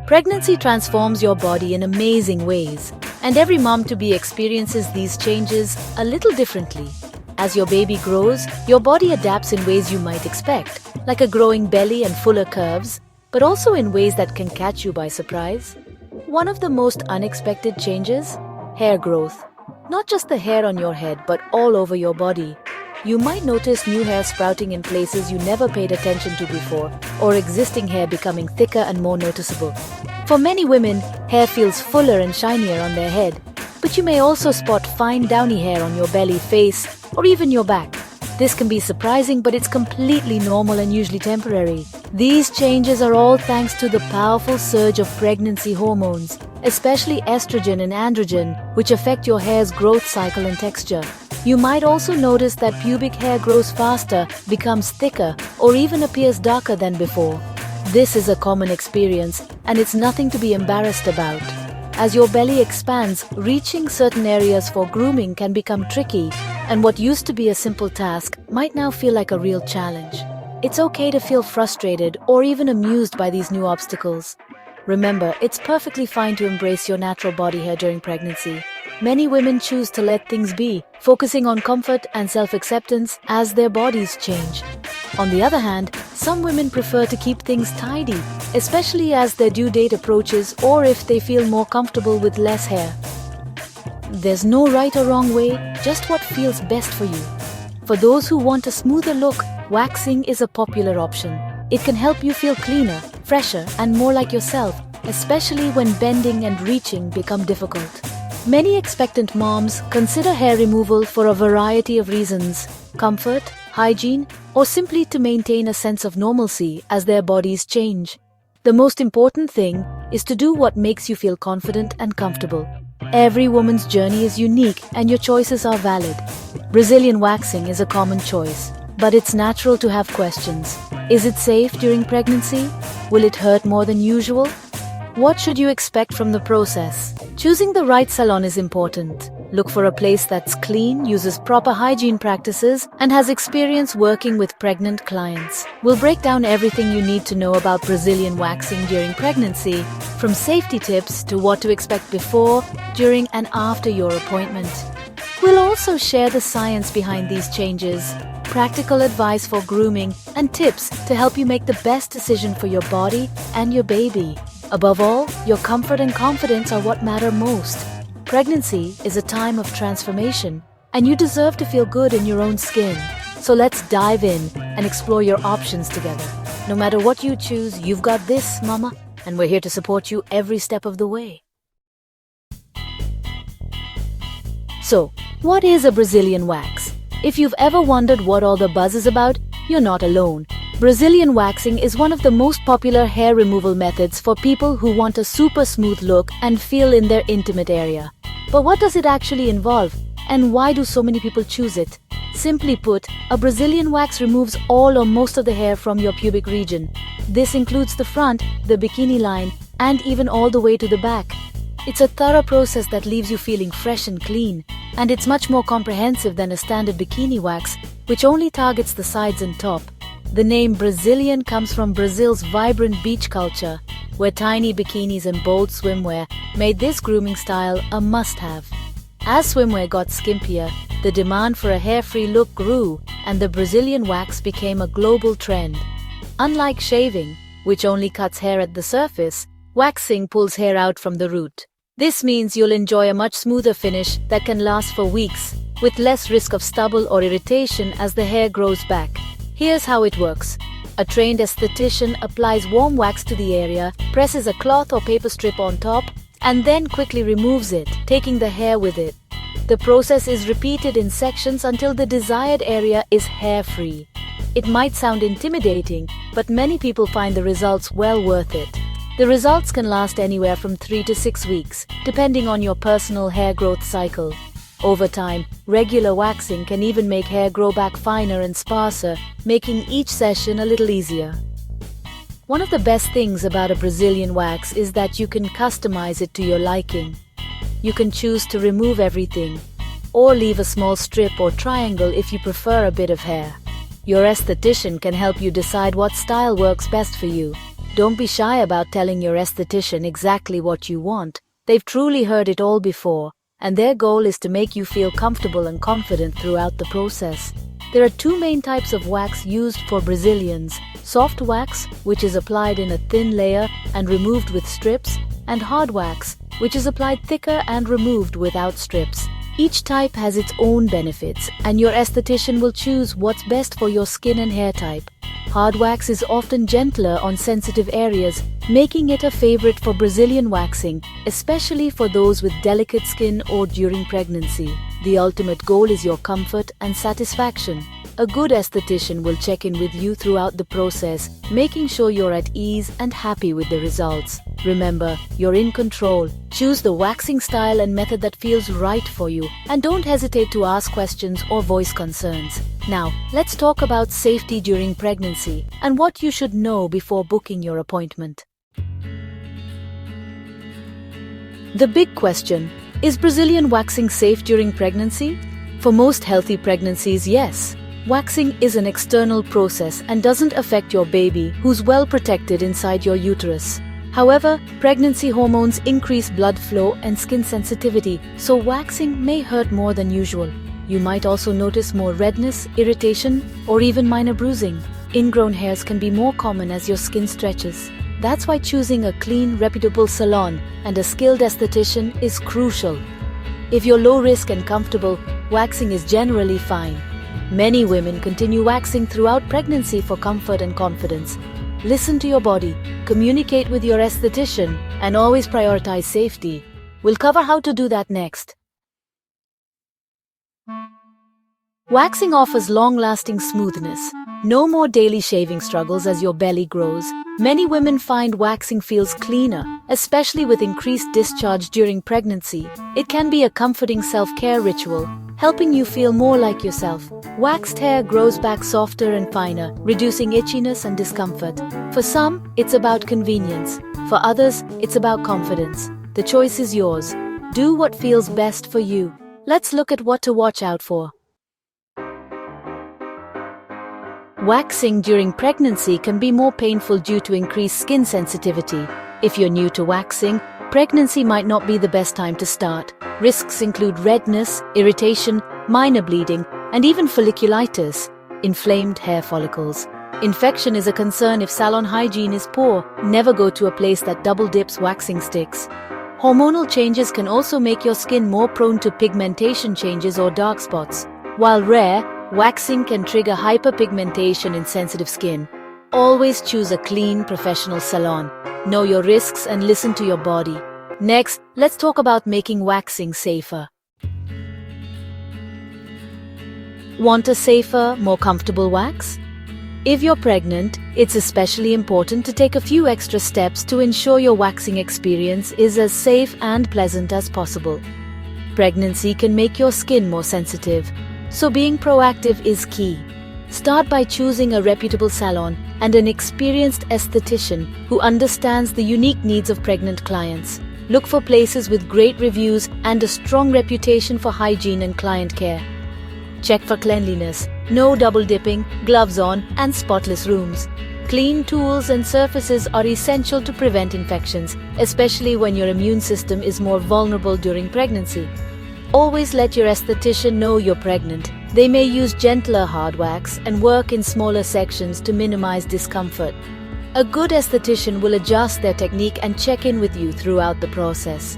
Pregnancy transforms your body in amazing ways, and every mom-to-be experiences these changes a little differently. As your baby grows, your body adapts in ways you might expect, like a growing belly and fuller curves, but also in ways that can catch you by surprise. One of the most unexpected changes? Hair growth. Not just the hair on your head, but all over your body. You might notice new hair sprouting in places you never paid attention to before, or existing hair becoming thicker and more noticeable. For many women, hair feels fuller and shinier on their head, but you may also spot fine downy hair on your belly, face, or even your back. This can be surprising, but it's completely normal and usually temporary. These changes are all thanks to the powerful surge of pregnancy hormones, especially estrogen and androgen, which affect your hair's growth cycle and texture. You might also notice that pubic hair grows faster, becomes thicker, or even appears darker than before. This is a common experience, and it's nothing to be embarrassed about. As your belly expands, reaching certain areas for grooming can become tricky, and what used to be a simple task might now feel like a real challenge. It's okay to feel frustrated or even amused by these new obstacles. Remember, it's perfectly fine to embrace your natural body hair during pregnancy. Many women choose to let things be, focusing on comfort and self-acceptance as their bodies change. On the other hand, some women prefer to keep things tidy, especially as their due date approaches or if they feel more comfortable with less hair. There's no right or wrong way, just what feels best for you. For those who want a smoother look, waxing is a popular option. It can help you feel cleaner, fresher, and more like yourself, especially when bending and reaching become difficult. Many expectant moms consider hair removal for a variety of reasons: comfort, hygiene, or simply to maintain a sense of normalcy as their bodies change. The most important thing is to do what makes you feel confident and comfortable. Every woman's journey is unique and your choices are valid. Brazilian waxing is a common choice, but it's natural to have questions. Is it safe during pregnancy? Will it hurt more than usual? What should you expect from the process? Choosing the right salon is important. Look for a place that's clean, uses proper hygiene practices, and has experience working with pregnant clients. We'll break down everything you need to know about Brazilian waxing during pregnancy, from safety tips to what to expect before, during, and after your appointment. We'll also share the science behind these changes, practical advice for grooming, and tips to help you make the best decision for your body and your baby. Above all, your comfort and confidence are what matter most. Pregnancy is a time of transformation, and you deserve to feel good in your own skin. So let's dive in and explore your options together. No matter what you choose, you've got this, mama, and we're here to support you every step of the way. So, what is a Brazilian wax? If you've ever wondered what all the buzz is about, you're not alone. Brazilian waxing is one of the most popular hair removal methods for people who want a super smooth look and feel in their intimate area. But what does it actually involve, and why do so many people choose it? Simply put, a Brazilian wax removes all or most of the hair from your pubic region. This includes the front, the bikini line, and even all the way to the back. It's a thorough process that leaves you feeling fresh and clean, and it's much more comprehensive than a standard bikini wax, which only targets the sides and top. The name Brazilian comes from Brazil's vibrant beach culture, where tiny bikinis and bold swimwear made this grooming style a must-have. As swimwear got skimpier, the demand for a hair-free look grew, and the Brazilian wax became a global trend. Unlike shaving, which only cuts hair at the surface, waxing pulls hair out from the root. This means you'll enjoy a much smoother finish that can last for weeks, with less risk of stubble or irritation as the hair grows back. Here's how it works. A trained esthetician applies warm wax to the area, presses a cloth or paper strip on top, and then quickly removes it, taking the hair with it. The process is repeated in sections until the desired area is hair-free. It might sound intimidating, but many people find the results well worth it. The results can last anywhere from 3 to 6 weeks, depending on your personal hair growth cycle. Over time, regular waxing can even make hair grow back finer and sparser, making each session a little easier. One of the best things about a Brazilian wax is that you can customize it to your liking. You can choose to remove everything, or leave a small strip or triangle if you prefer a bit of hair. Your esthetician can help you decide what style works best for you. Don't be shy about telling your esthetician exactly what you want. They've truly heard it all before, and their goal is to make you feel comfortable and confident throughout the process. There are two main types of wax used for Brazilians: soft wax, which is applied in a thin layer and removed with strips, and hard wax, which is applied thicker and removed without strips. Each type has its own benefits, and your esthetician will choose what's best for your skin and hair type. Hard wax is often gentler on sensitive areas, making it a favorite for Brazilian waxing, especially for those with delicate skin or during pregnancy. The ultimate goal is your comfort and satisfaction. A good esthetician will check in with you throughout the process, making sure you're at ease and happy with the results. Remember, you're in control. Choose the waxing style and method that feels right for you, and don't hesitate to ask questions or voice concerns. Now, let's talk about safety during pregnancy and what you should know before booking your appointment. The big question: is Brazilian waxing safe during pregnancy? For most healthy pregnancies, yes. Waxing is an external process and doesn't affect your baby, who's well protected inside your uterus. However, pregnancy hormones increase blood flow and skin sensitivity, so waxing may hurt more than usual. You might also notice more redness, irritation, or even minor bruising. Ingrown hairs can be more common as your skin stretches. That's why choosing a clean, reputable salon and a skilled esthetician is crucial. If you're low risk and comfortable, waxing is generally fine. Many women continue waxing throughout pregnancy for comfort and confidence. Listen to your body, communicate with your esthetician, and always prioritize safety. We'll cover how to do that next. Waxing offers long-lasting smoothness. No more daily shaving struggles as your belly grows. Many women find waxing feels cleaner, especially with increased discharge during pregnancy. It can be a comforting self-care ritual, helping you feel more like yourself. Waxed hair grows back softer and finer, reducing itchiness and discomfort. For some, it's about convenience. For others, it's about confidence. The choice is yours. Do what feels best for you. Let's look at what to watch out for. Waxing during pregnancy can be more painful due to increased skin sensitivity. If you're new to waxing, pregnancy might not be the best time to start. Risks include redness, irritation, minor bleeding, and even folliculitis, inflamed hair follicles. Infection is a concern if salon hygiene is poor. Never go to a place that double dips waxing sticks. Hormonal changes can also make your skin more prone to pigmentation changes or dark spots. While rare, waxing can trigger hyperpigmentation in sensitive skin. Always choose a clean, professional salon. Know your risks and listen to your body. Next, let's talk about making waxing safer. Want a safer, more comfortable wax? If you're pregnant, it's especially important to take a few extra steps to ensure your waxing experience is as safe and pleasant as possible. Pregnancy can make your skin more sensitive, so being proactive is key. Start by choosing a reputable salon and an experienced esthetician who understands the unique needs of pregnant clients. Look for places with great reviews and a strong reputation for hygiene and client care. Check for cleanliness, no double dipping, gloves on, and spotless rooms. Clean tools and surfaces are essential to prevent infections, especially when your immune system is more vulnerable during pregnancy. Always let your esthetician know you're pregnant. They may use gentler hard wax and work in smaller sections to minimize discomfort. A good esthetician will adjust their technique and check in with you throughout the process.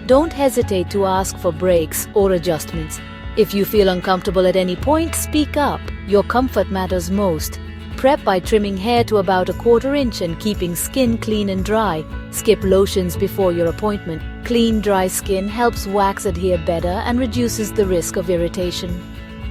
Don't hesitate to ask for breaks or adjustments. If you feel uncomfortable at any point, speak up. Your comfort matters most. Prep by trimming hair to about 1/4 inch and keeping skin clean and dry. Skip lotions before your appointment. Clean, dry skin helps wax adhere better and reduces the risk of irritation.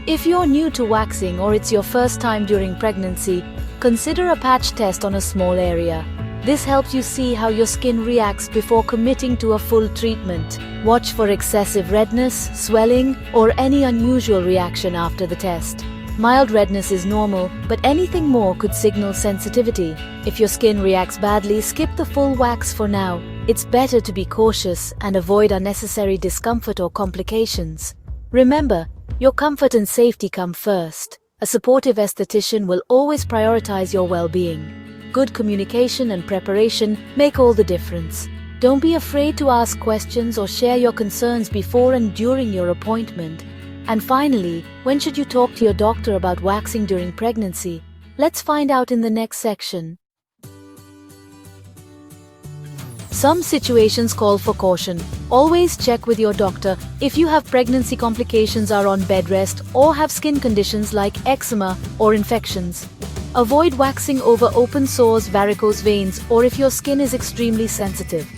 If you're new to waxing or it's your first time during pregnancy, consider a patch test on a small area. This helps you see how your skin reacts before committing to a full treatment. Watch for excessive redness, swelling, or any unusual reaction after the test. Mild redness is normal, but anything more could signal sensitivity. If your skin reacts badly, skip the full wax for now. It's better to be cautious and avoid unnecessary discomfort or complications. Remember, your comfort and safety come first. A supportive esthetician will always prioritize your well-being. Good communication and preparation make all the difference. Don't be afraid to ask questions or share your concerns before and during your appointment. And finally, when should you talk to your doctor about waxing during pregnancy? Let's find out in the next section. Some situations call for caution. Always check with your doctor if you have pregnancy complications, are on bed rest, or have skin conditions like eczema or infections. Avoid waxing over open sores, varicose veins, or if your skin is extremely sensitive.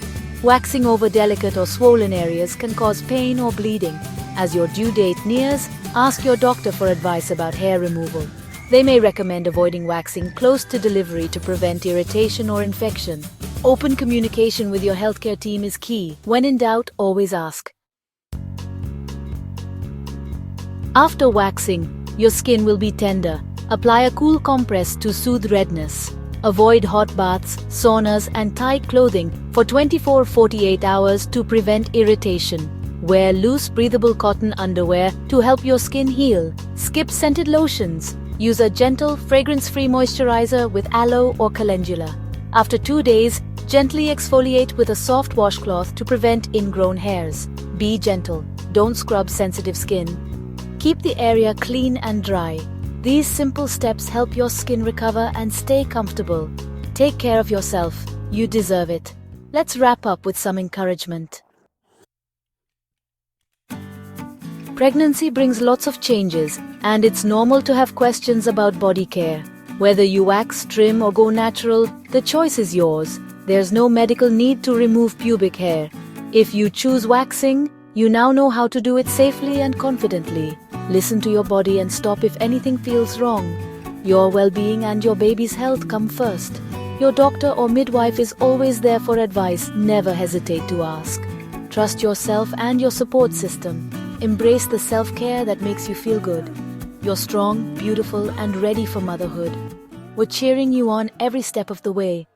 Waxing over delicate or swollen areas can cause pain or bleeding. As your due date nears, ask your doctor for advice about hair removal. They may recommend avoiding waxing close to delivery to prevent irritation or infection. Open communication with your healthcare team is key. When in doubt, always ask. After waxing, your skin will be tender. Apply a cool compress to soothe redness. Avoid hot baths, saunas, and tight clothing for 24-48 hours to prevent irritation. Wear loose, breathable cotton underwear to help your skin heal. Skip scented lotions. Use a gentle, fragrance-free moisturizer with aloe or calendula. After 2 days, gently exfoliate with a soft washcloth to prevent ingrown hairs. Be gentle. Don't scrub sensitive skin. Keep the area clean and dry. These simple steps help your skin recover and stay comfortable. Take care of yourself. You deserve it. Let's wrap up with some encouragement. Pregnancy brings lots of changes, and it's normal to have questions about body care. Whether you wax, trim, or go natural, the choice is yours. There's no medical need to remove pubic hair. If you choose waxing, you now know how to do it safely and confidently. Listen to your body and stop if anything feels wrong. Your well-being and your baby's health come first. Your doctor or midwife is always there for advice. Never hesitate to ask. Trust yourself and your support system. Embrace the self-care that makes you feel good. You're strong, beautiful, and ready for motherhood. We're cheering you on every step of the way.